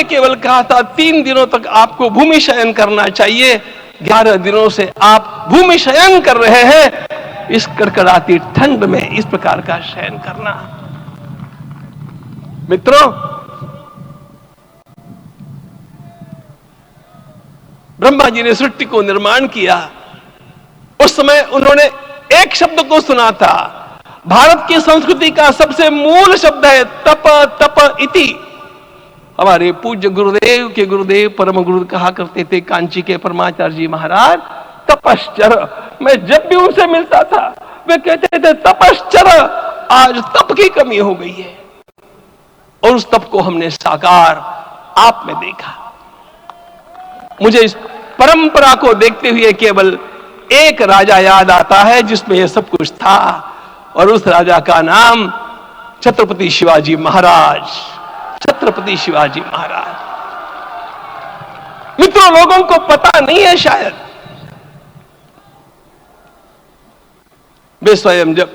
उन्होंने केवल कहा था 3 दिनों तक आपको भूमि शयन करना चाहिए, 11 दिनों से आप भूमि शयन कर रहे हैं। इस कड़कड़ाती ठंड में इस प्रकार का शयन करना। मित्रों, ब्रह्मा जी ने सृष्टि को निर्माण किया, उस समय उन्होंने एक शब्द को सुना था। भारत की संस्कृति का सबसे मूल शब्द है तप तप इति। हमारे पूज्य गुरुदेव के गुरुदेव परम गुरु कहा करते थे, कांची के परमाचार्य जी महाराज, तपश्चर। मैं जब भी उनसे मिलता था वे कहते थे तपश्चर। आज तप की कमी हो गई है और उस तप को हमने साकार आप में देखा। मुझे इस परंपरा को देखते हुए केवल एक राजा याद आता है जिसमें यह सब कुछ था, और उस राजा का नाम छत्रपति शिवाजी महाराज। छत्रपति शिवाजी महाराज। मित्रों, लोगों को पता नहीं है शायद, वे स्वयं जब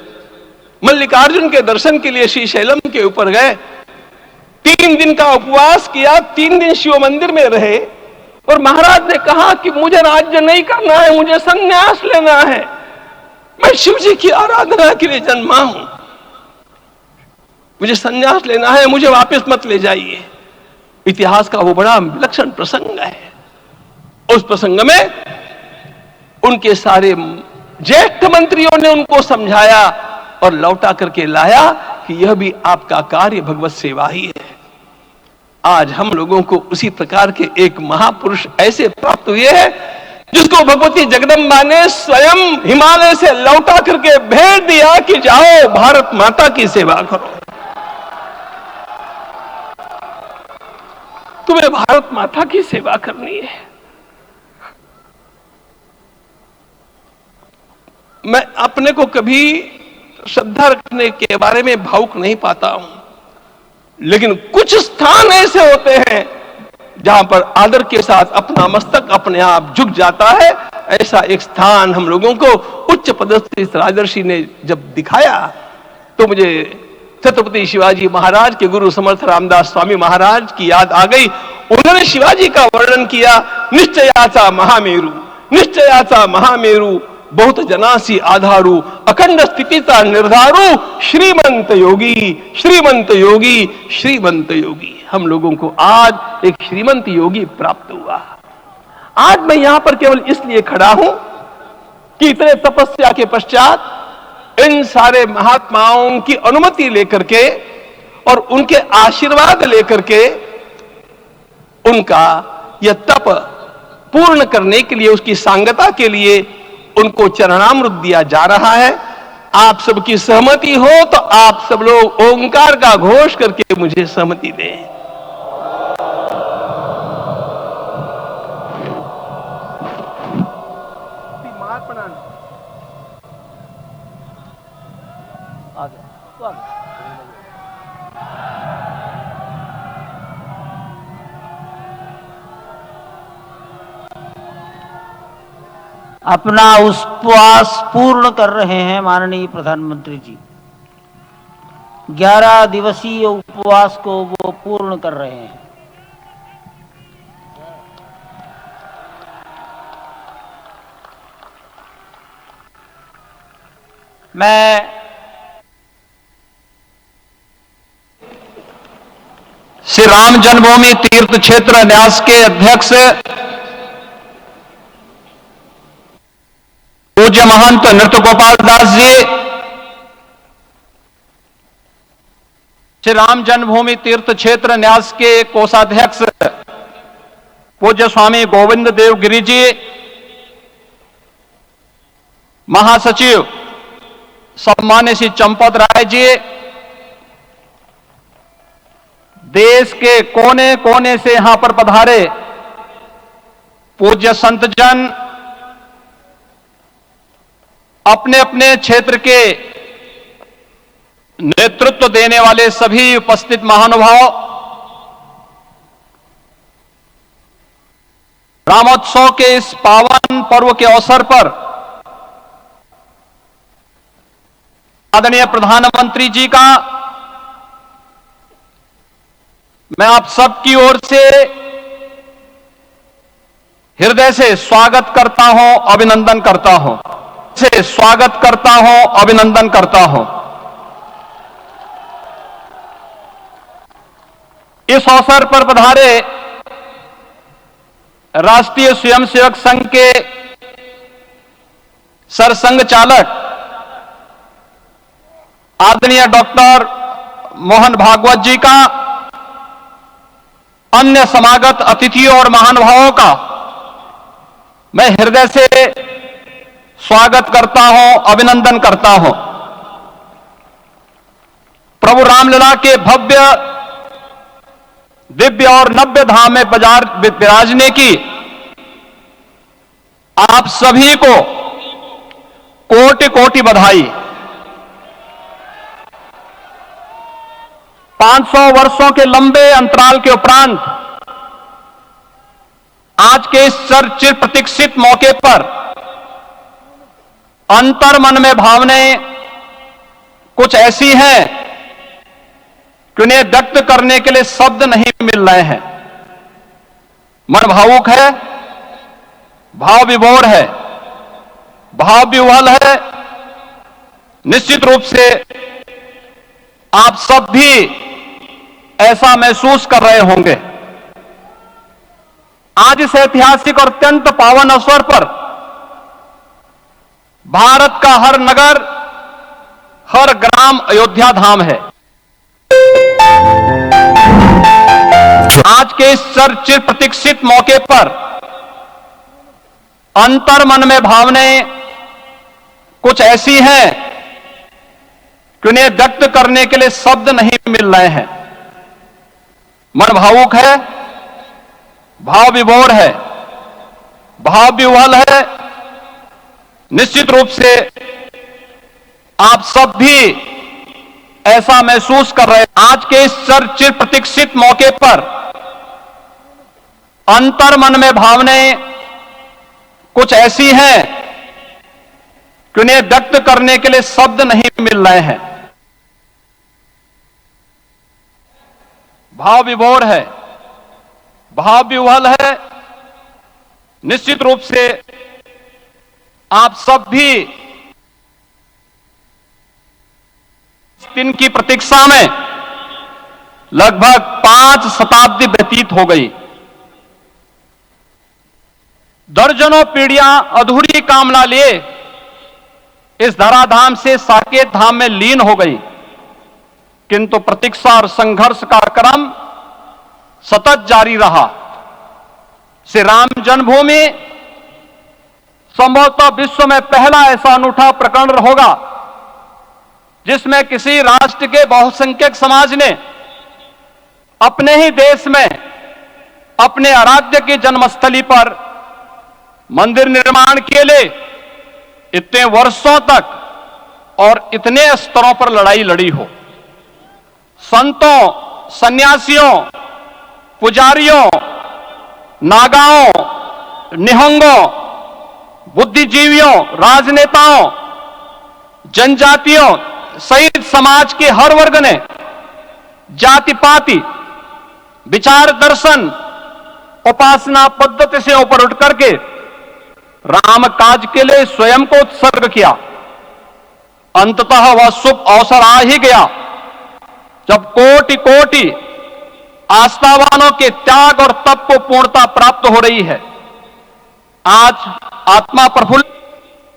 मल्लिकार्जुन के दर्शन के लिए श्रीशैलम के ऊपर गए, 3 दिन का उपवास किया, 3 दिन शिव मंदिर में रहे, और महाराज ने कहा कि मुझे राज्य नहीं करना है, मुझे संन्यास लेना है, मैं शिव जी की आराधना के लिए जन्मा हूं, मुझे संन्यास लेना है, मुझे वापस मत ले जाइए। इतिहास का वो बड़ा विलक्षण प्रसंग है। उस प्रसंग में उनके सारे ज्येष्ठ मंत्रियों ने उनको समझाया और लौटा करके लाया कि यह भी आपका कार्य भगवत सेवा ही है। आज हम लोगों को उसी प्रकार के एक महापुरुष ऐसे प्राप्त हुए हैं जिसको भगवती जगदम्बा ने स्वयं हिमालय से लौटा करके भेज दिया कि जाओ भारत माता की सेवा करो। तुम्हें भारत माता की सेवा करनी है। मैं अपने को कभी श्रद्धा रखने के बारे में भावुक नहीं पाता हूं, लेकिन कुछ स्थान ऐसे होते हैं जहां पर आदर के साथ अपना मस्तक अपने आप झुक जाता है। ऐसा एक स्थान हम लोगों को उच्च पदस्थ इस राजर्षि ने जब दिखाया तो मुझे छत्रपति शिवाजी महाराज के गुरु समर्थ रामदास स्वामी महाराज की याद आ गई। उन्होंने शिवाजी का वर्णन किया, निश्चयाचा महामेरु, निश्चयाचा महामेरु, बहुत जनासी आधारू, अखंड स्थितिता निर्धारू, श्रीमंत योगी, श्रीमंत योगी, श्रीमंत योगी। हम लोगों को आज एक श्रीमंत योगी प्राप्त हुआ। आज मैं यहां पर केवल इसलिए खड़ा हूं कि इतने तपस्या के पश्चात इन सारे महात्माओं की अनुमति लेकर के और उनके आशीर्वाद लेकर के उनका यह तप पूर्ण करने के लिए, उसकी सांगता के लिए उनको चरणामृत दिया जा रहा है। आप सबकी सहमति हो तो आप सब लोग ओंकार का घोष करके मुझे सहमति दें। अपना उपवास पूर्ण कर रहे हैं माननीय प्रधानमंत्री जी। 11 दिवसीय उपवास को वो पूर्ण कर रहे हैं। मैं श्री राम जन्मभूमि तीर्थ क्षेत्र न्यास के अध्यक्ष पूज्य महंत नृत्य गोपाल दास जी, श्री राम जन्मभूमि तीर्थ क्षेत्र न्यास के कोषाध्यक्ष पूज्य स्वामी गोविंद देव गिरी जी, महासचिव सम्मान्य श्री चंपत राय जी, देश के कोने कोने से यहां पर पधारे पूज्य संतजन, अपने अपने क्षेत्र के नेतृत्व देने वाले सभी उपस्थित महानुभाव, रामोत्सव के इस पावन पर्व के अवसर पर आदरणीय प्रधानमंत्री जी का मैं आप सबकी ओर से हृदय से स्वागत करता हूं, अभिनंदन करता हूं, स्वागत करता हूं, अभिनंदन करता हूं। इस अवसर पर पधारे राष्ट्रीय स्वयंसेवक संघ के सरसंघ चालक आदरणीय डॉक्टर मोहन भागवत जी का, अन्य समागत अतिथियों और महानुभावों का मैं हृदय से स्वागत करता हूं, अभिनंदन करता हूं। प्रभु रामलला के भव्य, दिव्य और नव्य धाम में विराजने की आप सभी को कोटि कोटि बधाई। 500 वर्षों के लंबे अंतराल के उपरांत आज के इस चर्चित प्रतीक्षित मौके पर अंतर मन में भावनाएं कुछ ऐसी हैं कि उन्हें व्यक्त करने के लिए शब्द नहीं मिल रहे हैं। मन भावुक है, भाव विभोर है, भाव विह्वल है। निश्चित रूप से आप सब भी ऐसा महसूस कर रहे होंगे। आज इस ऐतिहासिक और अत्यंत पावन अवसर पर भारत का हर नगर, हर ग्राम अयोध्या धाम है। आज के इस चर्चित प्रतीक्षित मौके पर अंतर मन में भावनाएं कुछ ऐसी हैं कि उन्हें व्यक्त करने के लिए शब्द नहीं मिल रहे हैं। मन भावुक है, भाव विभोर है, भाव विह्वल है। निश्चित रूप से आप सब भी ऐसा महसूस कर रहे हैं। आज के इस चर्चित प्रतीक्षित मौके पर अंतर मन में भावनाएं कुछ ऐसी हैं कि उन्हें व्यक्त करने के लिए शब्द नहीं मिल रहे हैं। भाव विभोर है, भाव विह्वल है। निश्चित रूप से आप सब भी इस दिन की प्रतीक्षा में लगभग 5 शताब्दी व्यतीत हो गई। दर्जनों पीढ़ियां अधूरी कामना लिए इस धराधाम से साकेत धाम में लीन हो गई, किंतु प्रतीक्षा और संघर्ष का क्रम सतत जारी रहा। श्री राम जन्मभूमि संभवतः विश्व में पहला ऐसा अनूठा प्रकरण होगा जिसमें किसी राष्ट्र के बहुसंख्यक समाज ने अपने ही देश में, अपने आराध्य की जन्मस्थली पर मंदिर निर्माण के लिए इतने वर्षों तक और इतने स्तरों पर लड़ाई लड़ी हो। संतों, सन्यासियों, पुजारियों, नागाओं, निहंगों, बुद्धिजीवियों, राजनेताओं, जनजातियों सहित समाज के हर वर्ग ने जाति पाति, विचार दर्शन, उपासना पद्धति से ऊपर उठ करके राम काज के लिए स्वयं को उत्सर्ग किया। अंततः वह शुभ अवसर आ ही गया जब कोटि कोटि आस्थावानों के त्याग और तप को पूर्णता प्राप्त हो रही है। आज आत्मा प्रफुल्लित,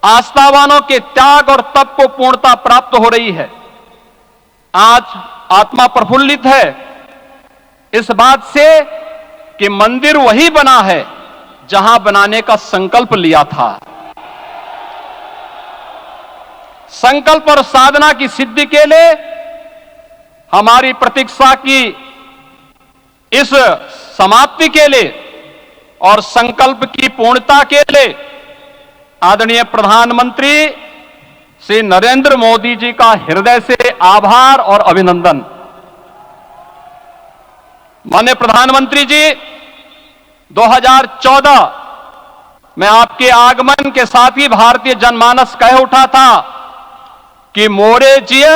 आस्थावानों के त्याग और तप को पूर्णता प्राप्त हो रही है। आज आत्मा प्रफुल्लित है इस बात से कि मंदिर वही बना है जहां बनाने का संकल्प लिया था। संकल्प और साधना की सिद्धि के लिए हमारी प्रतीक्षा की इस समाप्ति के लिए और संकल्प की पूर्णता के लिए आदरणीय प्रधानमंत्री श्री नरेंद्र मोदी जी का हृदय से आभार और अभिनंदन। माननीय प्रधानमंत्री जी, 2014 में आपके आगमन के साथ ही भारतीय जनमानस कह उठा था कि मोरे जिय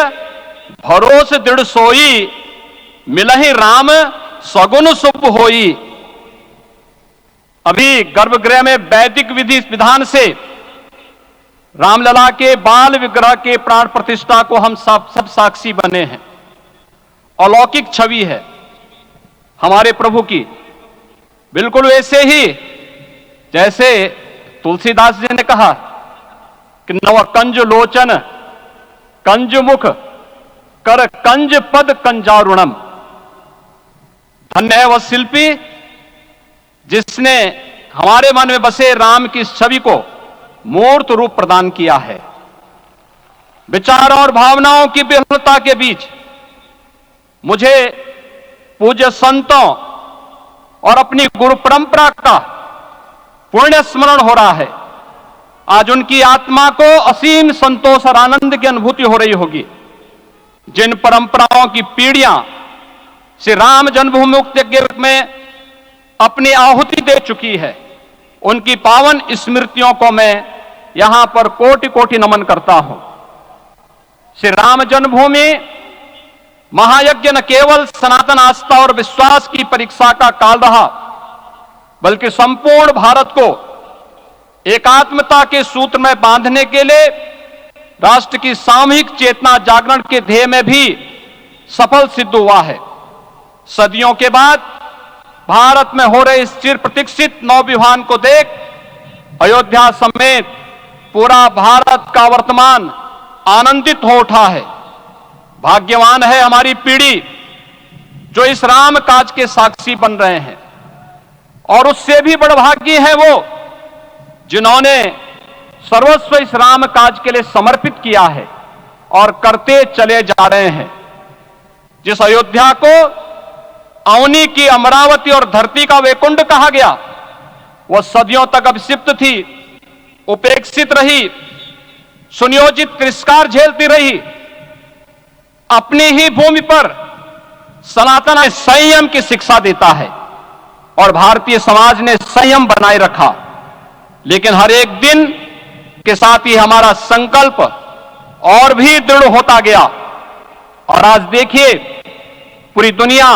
भरोस दृढ़ सोई, मिलहि राम सगुन शुभ होई। अभी गर्भगृह में वैदिक विधि विधान से रामलला के बाल विग्रह के प्राण प्रतिष्ठा को हम सब साक्षी बने हैं। अलौकिक छवि है हमारे प्रभु की, बिल्कुल वैसे ही जैसे तुलसीदास जी ने कहा कि नव कंज लोचन कंज मुख कर कंज पद कंजारुणम। धन्य है वह शिल्पी जिसने हमारे मन में बसे राम की छवि को मूर्त रूप प्रदान किया है। विचारों और भावनाओं की विहवलता के बीच मुझे पूज्य संतों और अपनी गुरु परंपरा का पुण्य स्मरण हो रहा है। आज उनकी आत्मा को असीम संतोष और आनंद की अनुभूति हो रही होगी। जिन परंपराओं की पीढ़ियां श्री राम जन्मभूमि मुक्ति के रूप में अपनी आहुति दे चुकी है, उनकी पावन स्मृतियों को मैं यहां पर कोटि कोटि नमन करता हूं। श्री राम जन्मभूमि महायज्ञ न केवल सनातन आस्था और विश्वास की परीक्षा का काल रहा, बल्कि संपूर्ण भारत को एकात्मता के सूत्र में बांधने के लिए राष्ट्र की सामूहिक चेतना जागरण के ध्येय में भी सफल सिद्ध हुआ है। सदियों के बाद भारत में हो रहे इस चिर प्रतीक्षित नवविवाह को देख अयोध्या समेत पूरा भारत का वर्तमान आनंदित हो उठा है। भाग्यवान है हमारी पीढ़ी जो इस राम काज के साक्षी बन रहे हैं, और उससे भी बड़ा भाग्य है वो जिन्होंने सर्वस्व इस राम काज के लिए समर्पित किया है और करते चले जा रहे हैं। जिस अयोध्या को अवनी की अमरावती और धरती का वैकुंठ कहा गया, वह सदियों तक अभिषिप्त थी, उपेक्षित रही, सुनियोजित तिरस्कार झेलती रही। अपनी ही भूमि पर सनातन संयम की शिक्षा देता है और भारतीय समाज ने संयम बनाए रखा। लेकिन हर एक दिन के साथ ही हमारा संकल्प और भी दृढ़ होता गया, और आज देखिए पूरी दुनिया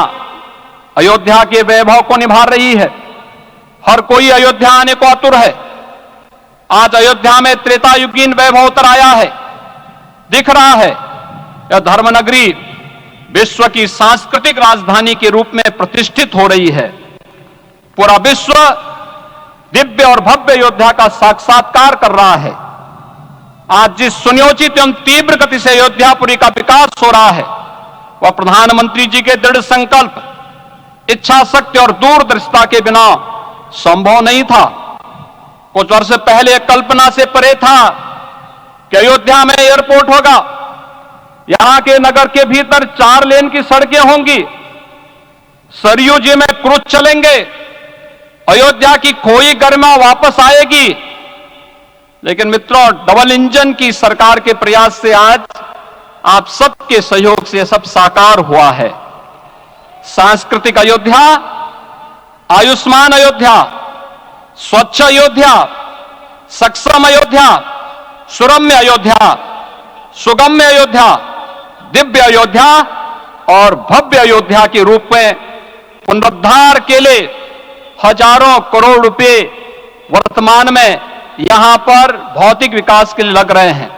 अयोध्या के वैभव को निभा रही है। हर कोई अयोध्या आने को आतुर है। आज अयोध्या में त्रेतायुगीन वैभव उतर आया है, दिख रहा है। यह धर्मनगरी विश्व की सांस्कृतिक राजधानी के रूप में प्रतिष्ठित हो रही है। पूरा विश्व दिव्य और भव्य अयोध्या का साक्षात्कार कर रहा है। आज जिस सुनियोजित एवं तीव्र गति से अयोध्यापुरी का विकास हो रहा है, वह प्रधानमंत्री जी के दृढ़ संकल्प, इच्छा शक्ति और दूरदर्शिता के बिना संभव नहीं था। कुछ वर्ष पहले कल्पना से परे था कि अयोध्या में एयरपोर्ट होगा, यहां के नगर के भीतर 4 लेन की सड़कें होंगी, सरयू जी में क्रूज चलेंगे, अयोध्या की खोई गरिमा वापस आएगी। लेकिन मित्रों, डबल इंजन की सरकार के प्रयास से आज आप सबके सहयोग से सब साकार हुआ है। सांस्कृतिक अयोध्या, आयुष्मान अयोध्या, स्वच्छ अयोध्या, सक्षम अयोध्या, सुरम्य अयोध्या, सुगम्य अयोध्या, दिव्य अयोध्या और भव्य अयोध्या के रूप में पुनरुद्धार के लिए हजारों करोड़ रुपए वर्तमान में यहां पर भौतिक विकास के लिए लग रहे हैं।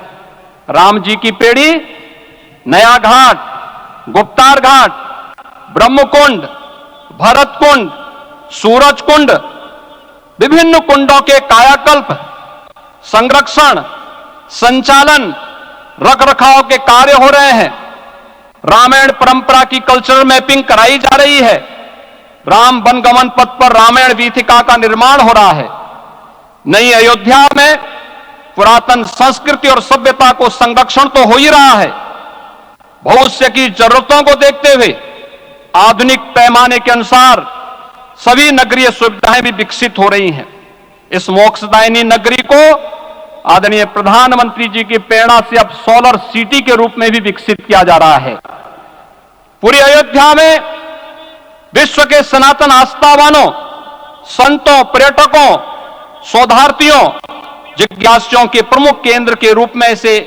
राम जी की पेड़ी, नया घाट, गुप्तार घाट, ब्रह्मकुंड, भरत कुंड, सूरज कुंड, विभिन्न कुंडों के कायाकल्प, संरक्षण, संचालन, रखरखाव के कार्य हो रहे हैं। रामायण परंपरा की कल्चरल मैपिंग कराई जा रही है। राम वनगमन पथ पर रामायण वीथिका का निर्माण हो रहा है। नई अयोध्या में पुरातन संस्कृति और सभ्यता को संरक्षण तो हो ही रहा है, भविष्य की जरूरतों को देखते हुए आधुनिक पैमाने के अनुसार सभी नगरीय सुविधाएं भी विकसित हो रही हैं। इस मोक्षदायिनी नगरी को आदरणीय प्रधानमंत्री जी की प्रेरणा से अब सोलर सिटी के रूप में भी विकसित किया जा रहा है। पूरी अयोध्या में विश्व के सनातन आस्थावानों, संतों, पर्यटकों, शोधार्थियों, जिज्ञासुओं के प्रमुख केंद्र के रूप में इसे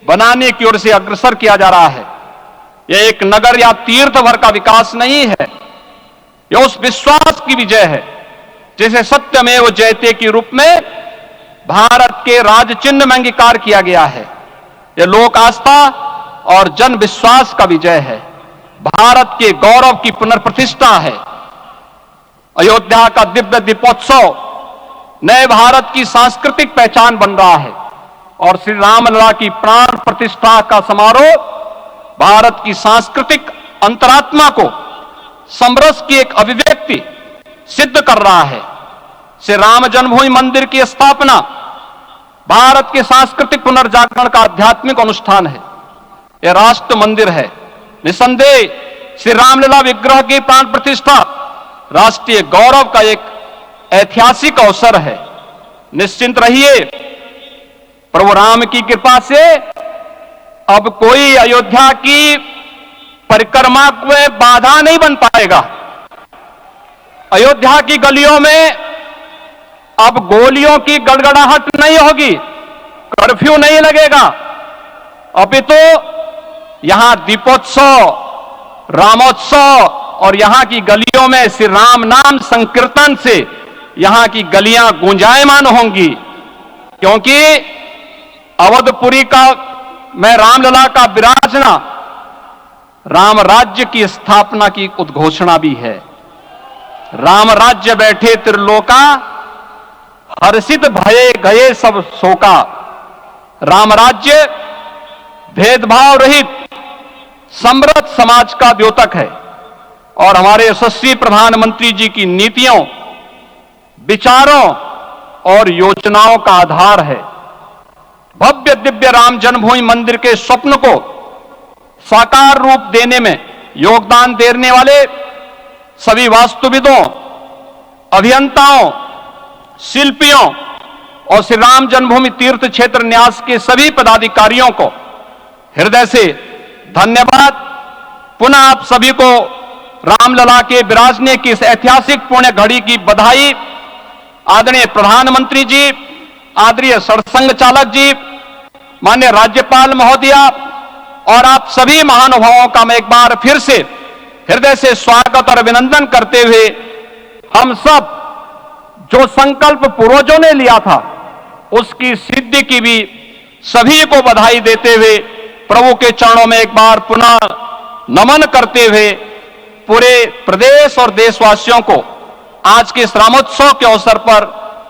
बनाने की ओर से अग्रसर किया जा रहा है। यह एक नगर या तीर्थ भर का विकास नहीं है, यह उस विश्वास की विजय है जिसे सत्यमेव जयते के रूप में भारत के राज चिन्ह में अंगीकार किया गया है। यह लोक आस्था और जन विश्वास का विजय है, भारत के गौरव की पुनर्प्रतिष्ठा है। अयोध्या का दिव्य दीपोत्सव नए भारत की सांस्कृतिक पहचान बन रहा है और श्री रामलला की प्राण प्रतिष्ठा का समारोह भारत की सांस्कृतिक अंतरात्मा को समरस की एक अभिव्यक्ति सिद्ध कर रहा है। श्री राम जन्मभूमि मंदिर की स्थापना भारत के सांस्कृतिक पुनर्जागरण का आध्यात्मिक अनुष्ठान है। यह राष्ट्र मंदिर है। निसंदेह श्री रामलला विग्रह की प्राण प्रतिष्ठा राष्ट्रीय गौरव का एक ऐतिहासिक अवसर है। निश्चिंत रहिए, प्रभु राम की कृपा से अब कोई अयोध्या की परिक्रमा में बाधा नहीं बन पाएगा। अयोध्या की गलियों में अब गोलियों की गड़गड़ाहट नहीं होगी, कर्फ्यू नहीं लगेगा। अपितु यहां दीपोत्सव, रामोत्सव और यहां की गलियों में श्री राम नाम संकीर्तन से यहां की गलियां गुंजायमान होंगी, क्योंकि अवधपुरी का में रामलला का विराजना राम राज्य की स्थापना की उद्घोषणा भी है। राम राज्य बैठे त्रिलोका, हर्षित भये गए सब शोका। राम राज्य भेदभाव रहित समृद्ध समाज का द्योतक है और हमारे यशस्वी प्रधानमंत्री जी की नीतियों, विचारों और योजनाओं का आधार है। भव्य दिव्य राम जन्मभूमि मंदिर के स्वप्न को साकार रूप देने में योगदान देने वाले सभी वास्तुविदों, अभियंताओं, शिल्पियों और श्री राम जन्मभूमि तीर्थ क्षेत्र न्यास के सभी पदाधिकारियों को हृदय से धन्यवाद। पुनः आप सभी को रामलला के विराजने की इस ऐतिहासिक पुण्य घड़ी की बधाई। आदरणीय प्रधानमंत्री जी, आदरणीय सरसंघ चालक जी, माननीय राज्यपाल महोदया और आप सभी महानुभावों का मैं एक बार फिर से हृदय से स्वागत और अभिनंदन करते हुए हम सब जो संकल्प पूर्वजों ने लिया था उसकी सिद्धि की भी सभी को बधाई देते हुए प्रभु के चरणों में एक बार पुनः नमन करते हुए पूरे प्रदेश और देशवासियों को आज के इस रामोत्सव के अवसर पर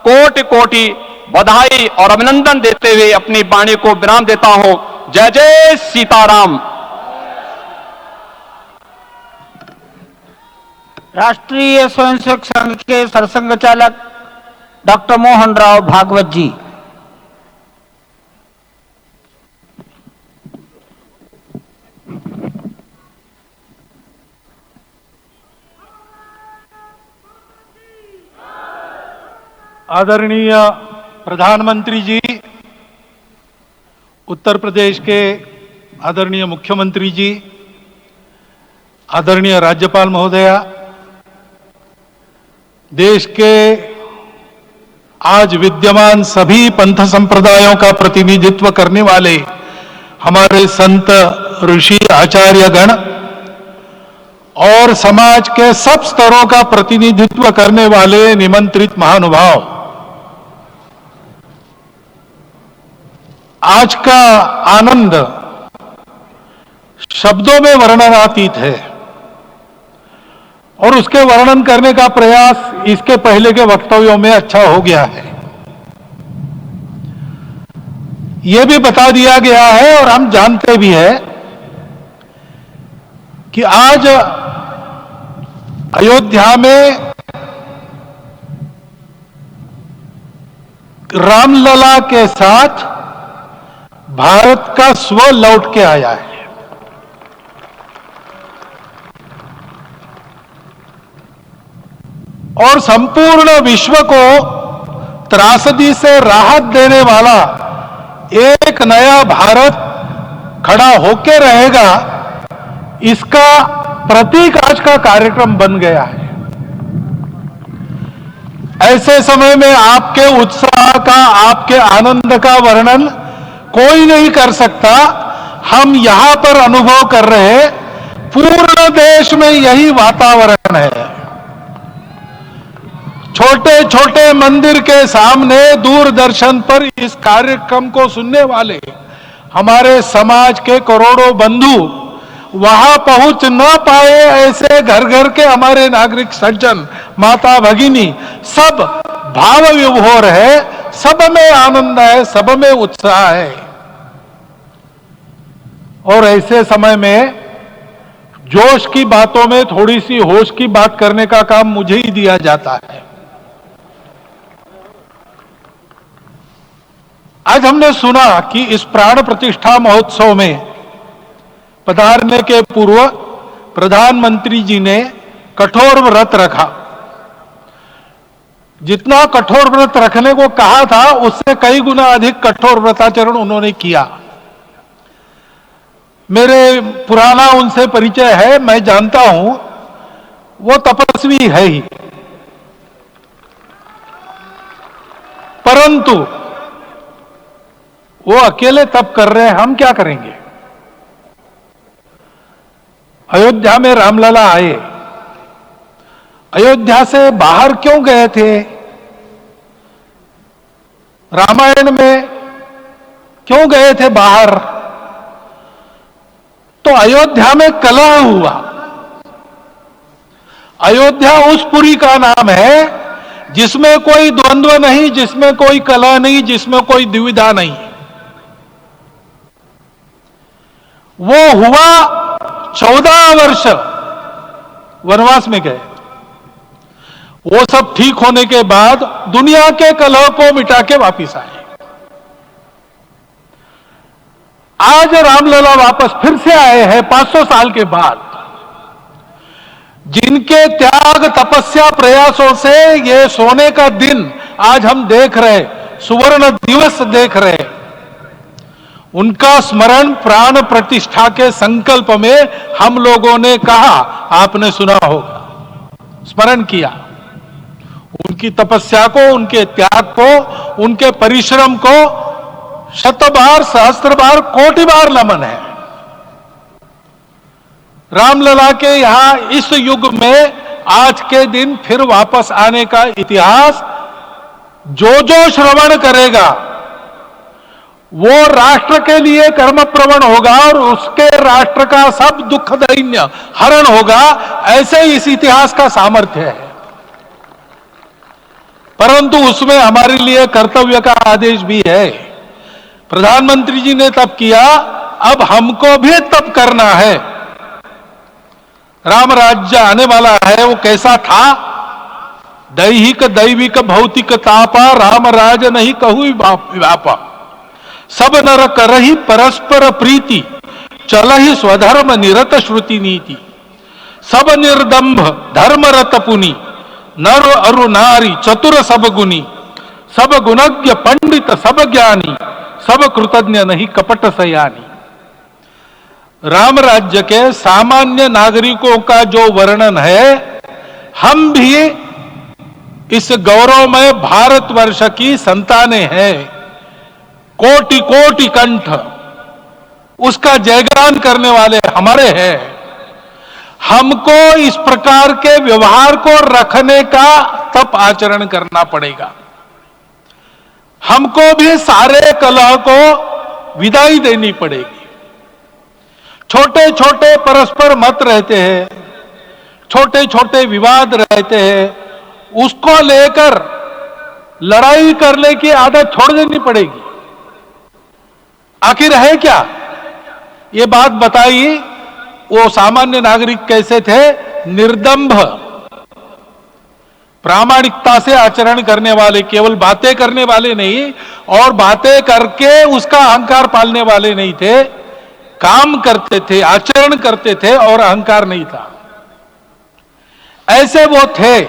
कोटि कोटि बधाई और अभिनंदन देते हुए अपनी वाणी को विराम देता हूं। जय जय सीताराम। राष्ट्रीय स्वयंसेवक संघ के सरसंघ चालक डॉक्टर मोहन राव भागवत जी। आदरणीय प्रधानमंत्री जी, उत्तर प्रदेश के आदरणीय मुख्यमंत्री जी, आदरणीय राज्यपाल महोदया, देश के आज विद्यमान सभी पंथ संप्रदायों का प्रतिनिधित्व करने वाले हमारे संत, ऋषि, आचार्यगण और समाज के सब स्तरों का प्रतिनिधित्व करने वाले निमंत्रित महानुभाव, आज का आनंद शब्दों में वर्णनातीत है और उसके वर्णन करने का प्रयास इसके पहले के वक्तव्यों में अच्छा हो गया है। यह भी बता दिया गया है और हम जानते भी हैं कि आज अयोध्या में रामलला के साथ भारत का स्व लौट के आया है। और संपूर्ण विश्व को त्रासदी से राहत देने वाला एक नया भारत खड़ा होके रहेगा, इसका प्रतीक आज का कार्यक्रम बन गया है। ऐसे समय में आपके उत्साह का, आपके आनंद का वर्णन कोई नहीं कर सकता। हम यहां पर अनुभव कर रहे हैं, पूर्ण देश में यही वातावरण है। छोटे छोटे मंदिर के सामने दूरदर्शन पर इस कार्यक्रम को सुनने वाले हमारे समाज के करोड़ों बंधु वहां पहुंच न पाए, ऐसे घर घर के हमारे नागरिक सज्जन, माता भगिनी सब भाव विभोर है, सब में आनंद है, सब में उत्साह है। और ऐसे समय में जोश की बातों में थोड़ी सी होश की बात करने का काम मुझे ही दिया जाता है। आज हमने सुना कि इस प्राण प्रतिष्ठा महोत्सव में पधारने के पूर्व प्रधानमंत्री जी ने कठोर व्रत रखा। जितना कठोर व्रत रखने को कहा था उससे कई गुना अधिक कठोर व्रताचरण उन्होंने किया। मेरे पुराना उनसे परिचय है, मैं जानता हूं वो तपस्वी है ही, परंतु वो अकेले तप कर रहे हैं, हम क्या करेंगे। अयोध्या में रामलला आए, अयोध्या से बाहर क्यों गए थे, रामायण में क्यों गए थे बाहर, तो अयोध्या में कलह हुआ। अयोध्या उस पुरी का नाम है जिसमें कोई द्वंद्व नहीं, जिसमें कोई कलह नहीं, जिसमें कोई दुविधा नहीं। वो हुआ 14 वर्ष वनवास में गए। वो सब ठीक होने के बाद दुनिया के कलह को मिटा के वापिस आए। आज रामलला वापस फिर से आए हैं 500 साल के बाद। जिनके त्याग तपस्या प्रयासों से ये सोने का दिन आज हम देख रहे, सुवर्ण दिवस देख रहे, उनका स्मरण प्राण प्रतिष्ठा के संकल्प में हम लोगों ने कहा, आपने सुना होगा, स्मरण किया। उनकी तपस्या को, उनके त्याग को, उनके परिश्रम को शत बार, सहस्त्र बार, कोटि बार नमन है। रामलला के यहां इस युग में आज के दिन फिर वापस आने का इतिहास जो जो श्रवण करेगा वो राष्ट्र के लिए कर्मप्रवण होगा और उसके राष्ट्र का सब दुख दैन्य हरण होगा। ऐसे इस इतिहास का सामर्थ्य है। परंतु उसमें हमारे लिए कर्तव्य का आदेश भी है। प्रधानमंत्री जी ने तप किया, अब हमको भी तप करना है। राम राज्य आने वाला है, वो कैसा था, दैहिक दैविक भौतिक तापा, राम राज नहीं कहू व्यापा, सब नर करहि परस्पर प्रीति, चलहि स्वधर्म निरत श्रुति नीति, सब निर्दंभ धर्मरत पुनि, नर अरु नारी चतुर सब गुनी, सब गुणज्ञ पंडित सब ज्ञानी, सब कृतज्ञ नहीं कपट सयानी। राम राज्य के सामान्य नागरिकों का जो वर्णन है, हम भी इस गौरवमय भारतवर्ष की संतानें हैं। कोटि कोटि कंठ उसका जयगान करने वाले हमारे हैं। हमको इस प्रकार के व्यवहार को रखने का तप आचरण करना पड़ेगा। हमको भी सारे कलह को विदाई देनी पड़ेगी। छोटे छोटे परस्पर मत रहते हैं, छोटे छोटे विवाद रहते हैं, उसको लेकर लड़ाई करने की आदत छोड़ देनी पड़ेगी। आखिर है क्या, ये बात बताइए। वो सामान्य नागरिक कैसे थे, निर्दंभ प्रामाणिकता से आचरण करने वाले, केवल बातें करने वाले नहीं और बातें करके उसका अहंकार पालने वाले नहीं थे, काम करते थे, आचरण करते थे और अहंकार नहीं था। ऐसे वो थे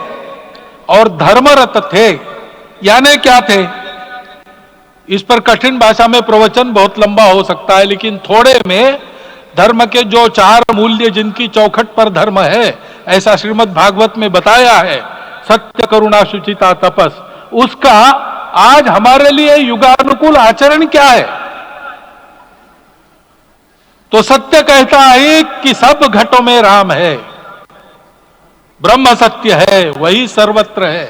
और धर्मरत थे। यानी क्या थे, इस पर कठिन भाषा में प्रवचन बहुत लंबा हो सकता है, लेकिन थोड़े में धर्म के जो 4 मूल्य जिनकी चौखट पर धर्म है, ऐसा श्रीमद् भागवत में बताया है, सत्य करुणा शुचिता तपस, उसका आज हमारे लिए युगानुकूल आचरण क्या है। तो सत्य कहता है कि सब घटों में राम है, ब्रह्म सत्य है, वही सर्वत्र है।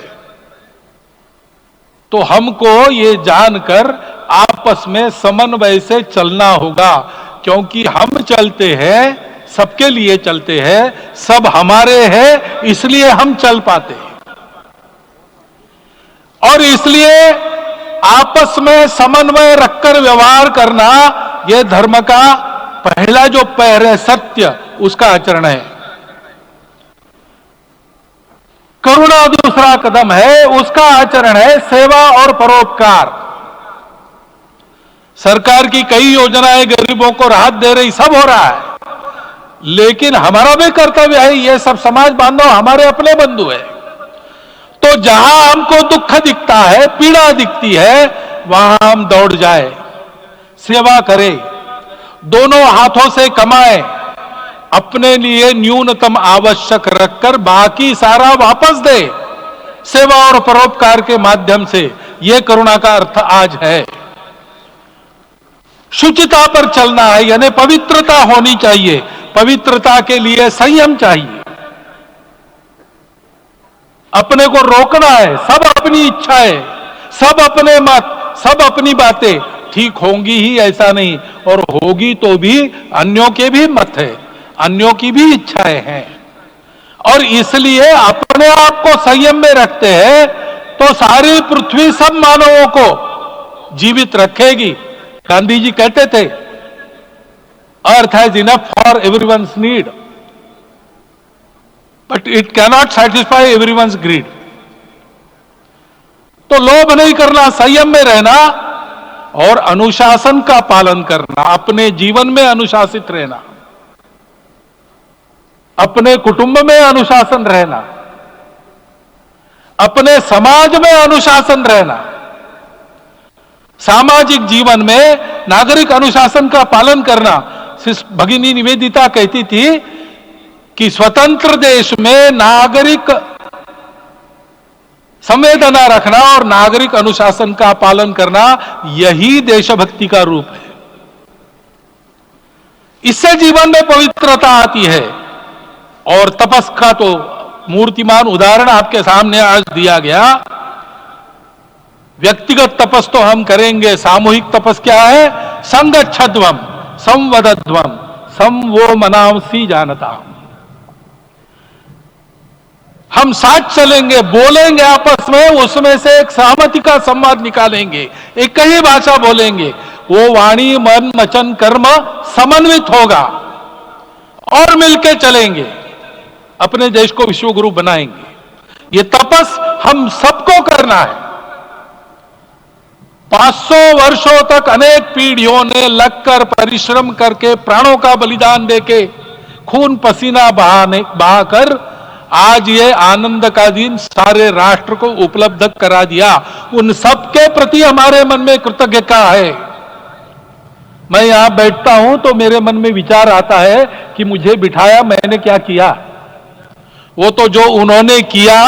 तो हमको ये जानकर आपस में समन्वय से चलना होगा, क्योंकि हम चलते हैं, सबके लिए चलते हैं, सब हमारे हैं, इसलिए हम चल पाते हैं। और इसलिए आपस में समन्वय रखकर व्यवहार करना यह धर्म का पहला जो पैर है, सत्य, उसका आचरण है। करुणा दूसरा कदम है, उसका आचरण है सेवा और परोपकार। सरकार की कई योजनाएं गरीबों को राहत दे रही, सब हो रहा है, लेकिन हमारा भी कर्तव्य है, ये सब समाज बांधव हमारे अपने बंधु है, तो जहां हमको दुख दिखता है, पीड़ा दिखती है, वहां हम दौड़ जाए, सेवा करें, दोनों हाथों से कमाएं, अपने लिए न्यूनतम आवश्यक रखकर बाकी सारा वापस दे, सेवा और परोपकार के माध्यम से। यह करुणा का अर्थ आज है। शुचिता पर चलना है, यानी पवित्रता होनी चाहिए। पवित्रता के लिए संयम चाहिए, अपने को रोकना है। सब अपनी इच्छाएं, सब अपने मत, सब अपनी बातें ठीक होंगी ही ऐसा नहीं, और होगी तो भी अन्यों के भी मत है, अन्यों की भी इच्छाएं हैं, और इसलिए अपने आप को संयम में रखते हैं तो सारी पृथ्वी सब मानवों को जीवित रखेगी। गांधी जी कहते थे, earth has enough for everyone's need but it cannot satisfy everyone's greed. तो लोभ नहीं करना, संयम में रहना और अनुशासन का पालन करना, अपने जीवन में अनुशासित रहना, अपने कुटुंब में अनुशासन रहना, अपने समाज में अनुशासन रहना। सामाजिक जीवन में नागरिक अनुशासन का पालन करना। भगिनी निवेदिता कहती थी कि स्वतंत्र देश में नागरिक संवेदना रखना और नागरिक अनुशासन का पालन करना, यही देशभक्ति का रूप है। इससे जीवन में पवित्रता आती है। और तपस का तो मूर्तिमान उदाहरण आपके सामने आज दिया गया। व्यक्तिगत तपस तो हम करेंगे, सामूहिक तपस क्या है? संगच्छध्वम संवदध्वम सम वो मनांसी जानता। हम साथ चलेंगे, बोलेंगे आपस में, उसमें से एक सहमति का संवाद निकालेंगे, एक ही भाषा बोलेंगे, वो वाणी मन वचन कर्म समन्वित होगा और मिलके चलेंगे, अपने देश को विश्व गुरु बनाएंगे। ये तपस हम सबको करना है। 500 वर्षों तक अनेक पीढ़ियों ने लगकर परिश्रम करके प्राणों का बलिदान देके खून पसीना बहाकर आज ये आनंद का दिन सारे राष्ट्र को उपलब्ध करा दिया। उन सबके प्रति हमारे मन में कृतज्ञता है। मैं यहां बैठता हूं तो मेरे मन में विचार आता है कि मुझे बिठाया, मैंने क्या किया? वो तो जो उन्होंने किया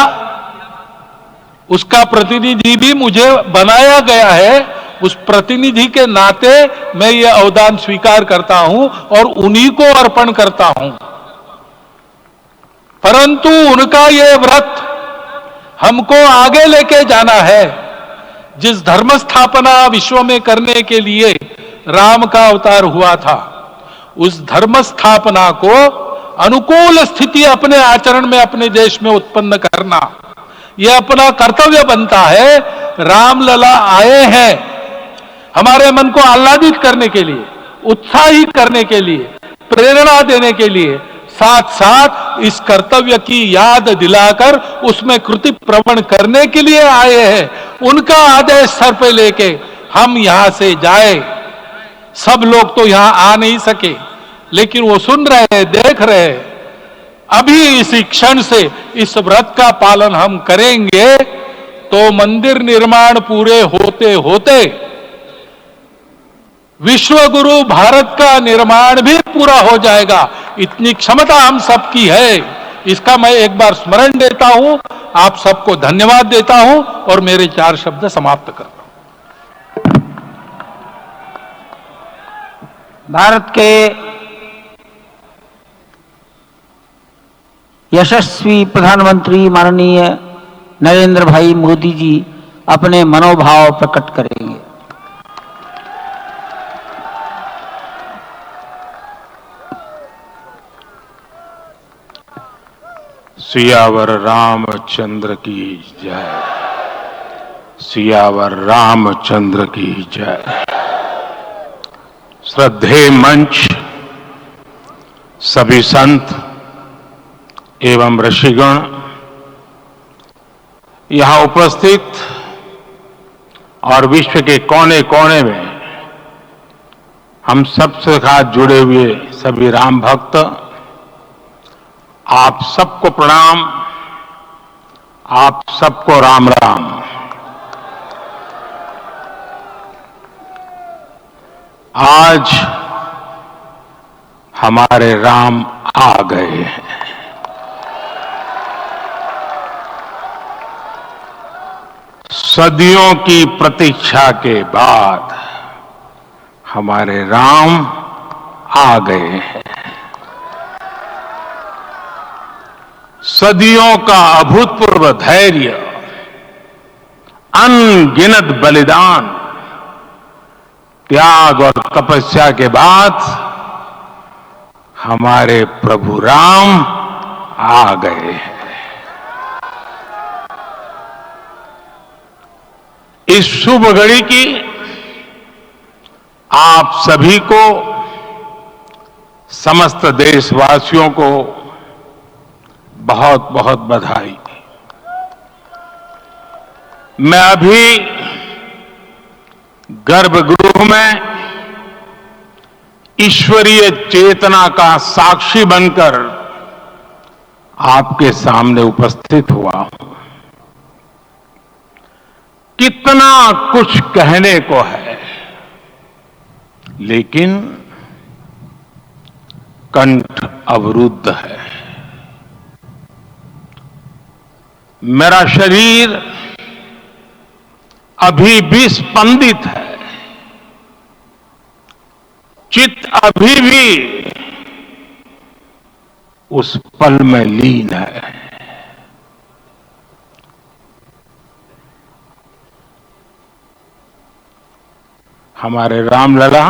उसका प्रतिनिधि भी मुझे बनाया गया है। उस प्रतिनिधि के नाते मैं ये अवदान स्वीकार करता हूं और उन्हीं को अर्पण करता हूं। परंतु उनका ये व्रत हमको आगे लेके जाना है। जिस धर्म स्थापना विश्व में करने के लिए राम का अवतार हुआ था, उस धर्म स्थापना को अनुकूल स्थिति अपने आचरण में अपने देश में उत्पन्न करना, यह अपना कर्तव्य बनता है। रामलला आए हैं हमारे मन को आह्लादित करने के लिए, उत्साहित करने के लिए, प्रेरणा देने के लिए, साथ साथ इस कर्तव्य की याद दिलाकर उसमें कृति प्रवण करने के लिए आए हैं। उनका आदेश सर पे लेके हम यहां से जाए। सब लोग तो यहां आ नहीं सके, लेकिन वो सुन रहे, देख रहे। अभी इसी क्षण से इस व्रत का पालन हम करेंगे तो मंदिर निर्माण पूरे होते होते विश्व गुरु भारत का निर्माण भी पूरा हो जाएगा। इतनी क्षमता हम सबकी है। इसका मैं एक बार स्मरण देता हूं, आप सबको धन्यवाद देता हूं और मेरे 4 शब्द समाप्त करता हूं। भारत के यशस्वी प्रधानमंत्री माननीय नरेंद्र भाई मोदी जी अपने मनोभाव प्रकट करेंगे। सियावर रामचंद्र की जय। सियावर रामचंद्र की जय। श्रद्धेय मंच, सभी संत एवं ऋषिगण, यहां उपस्थित और विश्व के कोने कोने में हम सबसे साथ जुड़े हुए सभी राम भक्त, आप सबको प्रणाम, आप सबको राम राम। आज हमारे राम आ गए हैं। सदियों की प्रतीक्षा के बाद हमारे राम आ गए हैं। सदियों का अभूतपूर्व धैर्य, अनगिनत बलिदान, त्याग और तपस्या के बाद हमारे प्रभु राम आ गए हैं। इस शुभ घड़ी की आप सभी को, समस्त देशवासियों को बहुत बहुत बधाई। मैं अभी गर्भगृह में ईश्वरीय चेतना का साक्षी बनकर आपके सामने उपस्थित हुआ हूं। कितना कुछ कहने को है, लेकिन कंठ अवरुद्ध है। मेरा शरीर अभी भी स्पंदित है, चित्त अभी भी उस पल में लीन है। हमारे रामलला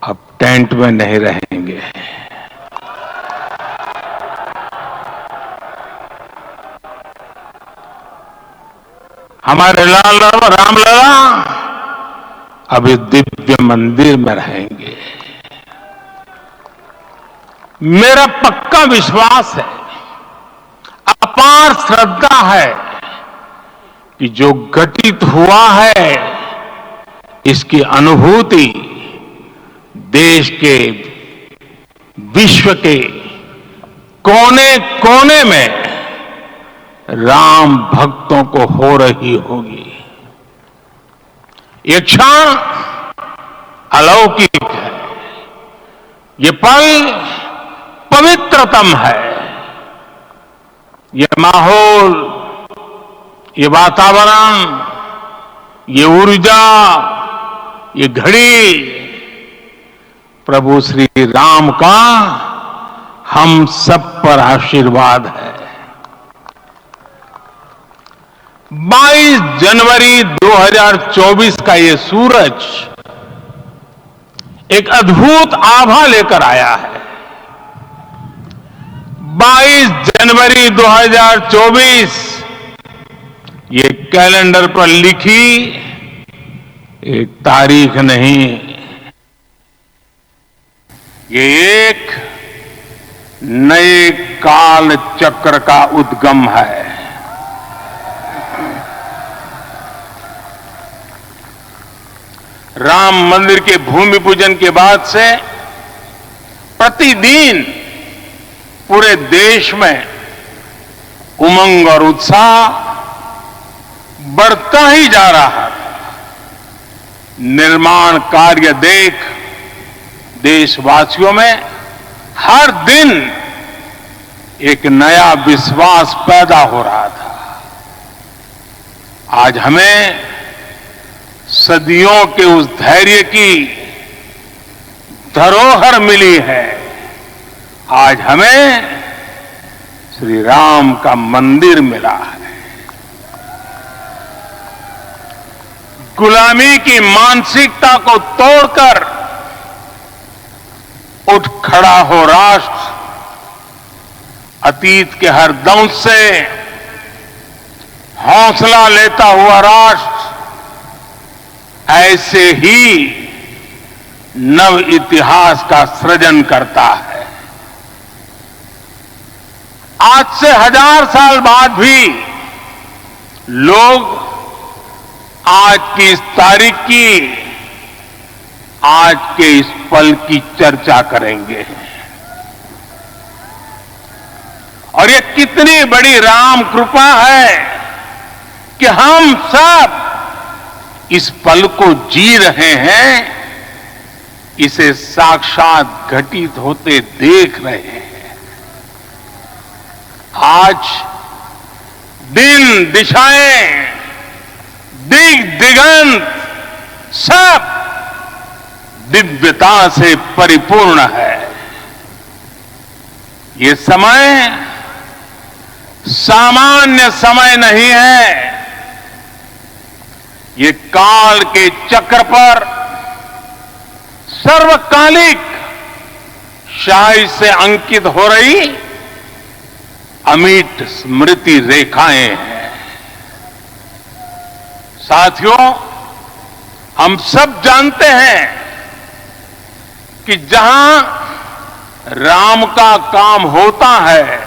अब टेंट में नहीं रहेंगे। हमारे रामलला अभी दिव्य मंदिर में रहेंगे। मेरा पक्का विश्वास है, अपार श्रद्धा है कि जो घटित हुआ है, इसकी अनुभूति देश के, विश्व के कोने कोने में राम भक्तों को हो रही होगी। ये क्षण अलौकिक है, ये पल पवित्रतम है। ये माहौल, ये वातावरण, ये ऊर्जा, ये घड़ी प्रभु श्री राम का हम सब पर आशीर्वाद है। 22 जनवरी 2024 का ये सूरज एक अद्भुत आभा लेकर आया है। 22 जनवरी 2024 ये कैलेंडर पर लिखी एक तारीख नहीं, ये एक नए काल चक्र का उद्गम है। राम मंदिर के भूमि पूजन के बाद से प्रतिदिन पूरे देश में उमंग और उत्साह बढ़ता ही जा रहा है। निर्माण कार्य देख देशवासियों में हर दिन एक नया विश्वास पैदा हो रहा था। आज हमें सदियों के उस धैर्य की धरोहर मिली है। आज हमें श्री राम का मंदिर मिला है। गुलामी की मानसिकता को तोड़कर उठ खड़ा हो राष्ट्र, अतीत के हर दंश से हौसला लेता हुआ राष्ट्र ऐसे ही नव इतिहास का सृजन करता है। आज से 1000 साल बाद भी लोग आज की इस तारीख की, आज के इस पल की चर्चा करेंगे। और ये कितनी बड़ी राम कृपा है कि हम सब इस पल को जी रहे हैं, इसे साक्षात घटित होते देख रहे हैं। आज दिन, दिशाएं, दिग दिगंत सब दिव्यता से परिपूर्ण है। ये समय सामान्य समय नहीं है। ये काल के चक्र पर सर्वकालिक शाही से अंकित हो रही अमिट स्मृति रेखाएं हैं। साथियों, हम सब जानते हैं कि जहां राम का काम होता है,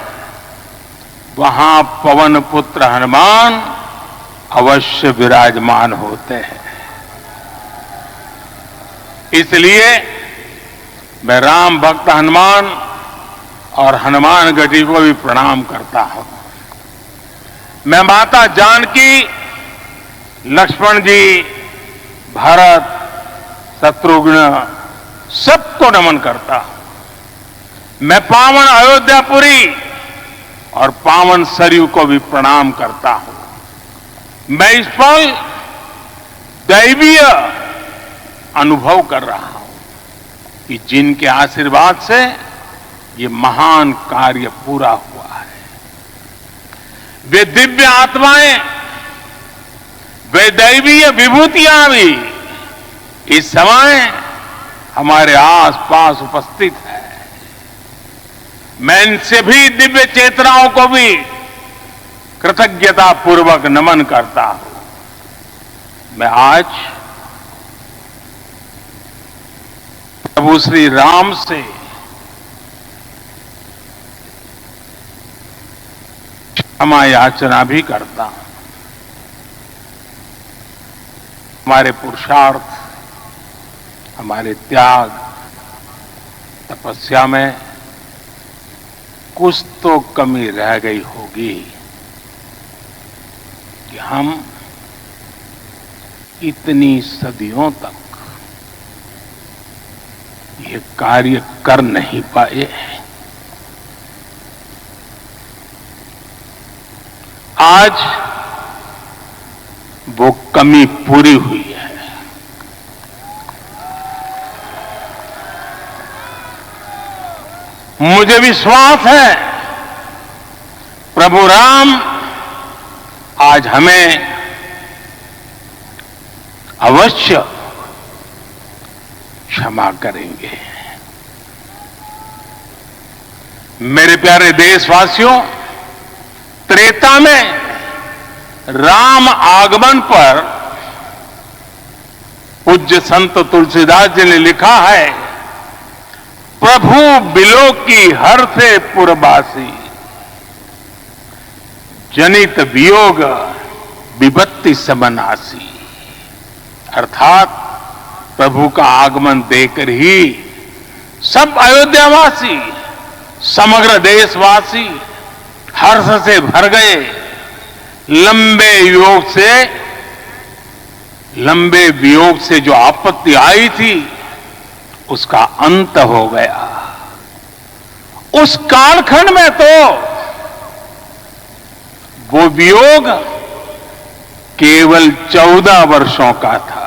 वहां पवन पुत्र हनुमान अवश्य विराजमान होते हैं। इसलिए मैं राम भक्त हनुमान और हनुमान गढ़ी को भी प्रणाम करता हूं। मैं माता जानकी, लक्ष्मण जी, भरत, शत्रुघ्न सबको नमन करता हूं। मैं पावन अयोध्यापुरी और पावन सरयू को भी प्रणाम करता हूं। मैं इस पल दैवीय अनुभव कर रहा हूं कि जिनके आशीर्वाद से ये महान कार्य पूरा हुआ है। वे दिव्य आत्माएं, वे दैवीय विभूतियां भी इस समय हमारे आसपास उपस्थित है। मैं इन सभी दिव्य चेतनाओं को भी कृतज्ञता पूर्वक नमन करता हूं। मैं आज प्रभु श्री राम से क्षमा याचना भी करता हूं। हमारे पुरुषार्थ, हमारे त्याग, तपस्या में कुछ तो कमी रह गई होगी कि हम इतनी सदियों तक ये कार्य कर नहीं पाए। आज वो कमी पूरी हुई है। मुझे विश्वास है प्रभु राम आज हमें अवश्य क्षमा करेंगे। मेरे प्यारे देशवासियों, त्रेता में राम आगमन पर पूज्य संत तुलसीदास जी ने लिखा है, प्रभु बिलो की हर से पुरबासी, जनित वियोग विपत्ति समनासी। अर्थात प्रभु का आगमन देकर ही सब अयोध्यावासी, समग्र देशवासी हर्ष से भर गए। लंबे वियोग से जो आपत्ति आई थी, उसका अंत हो गया। उस कालखंड में तो वो वियोग केवल 14 वर्षों का था,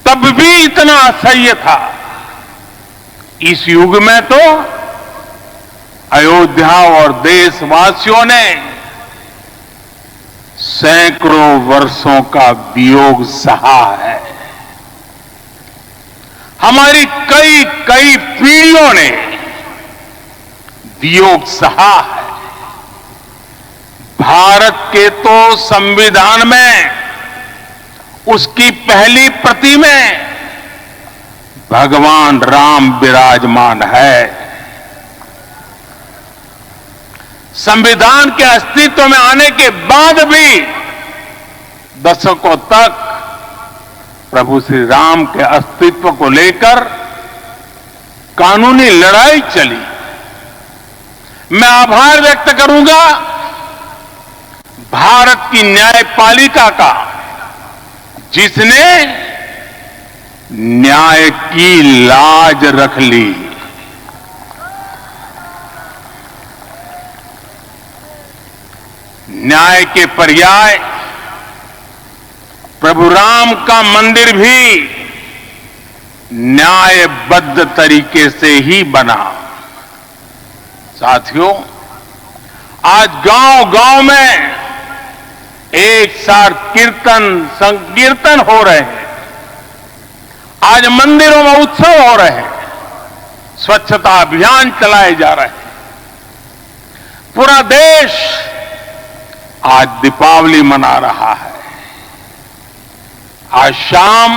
तब भी इतना असह्य था। इस युग में तो अयोध्या और देशवासियों ने सैकड़ों वर्षों का वियोग सहा है। हमारी कई कई पीढ़ियों ने वियोग सहा है। भारत के तो संविधान में उसकी पहली प्रति में भगवान राम विराजमान है। संविधान के अस्तित्व में आने के बाद भी दशकों तक प्रभु श्री राम के अस्तित्व को लेकर कानूनी लड़ाई चली। मैं आभार व्यक्त करूंगा भारत की न्यायपालिका का, जिसने न्याय की लाज रख ली। न्याय के पर्याय प्रभु राम का मंदिर भी न्यायबद्ध तरीके से ही बना। साथियों, आज गांव-गांव में एक साथ कीर्तन संकीर्तन हो रहे हैं। आज मंदिरों में उत्सव हो रहे हैं। स्वच्छता अभियान चलाए जा रहे हैं। पूरा देश आज दीपावली मना रहा है। आज शाम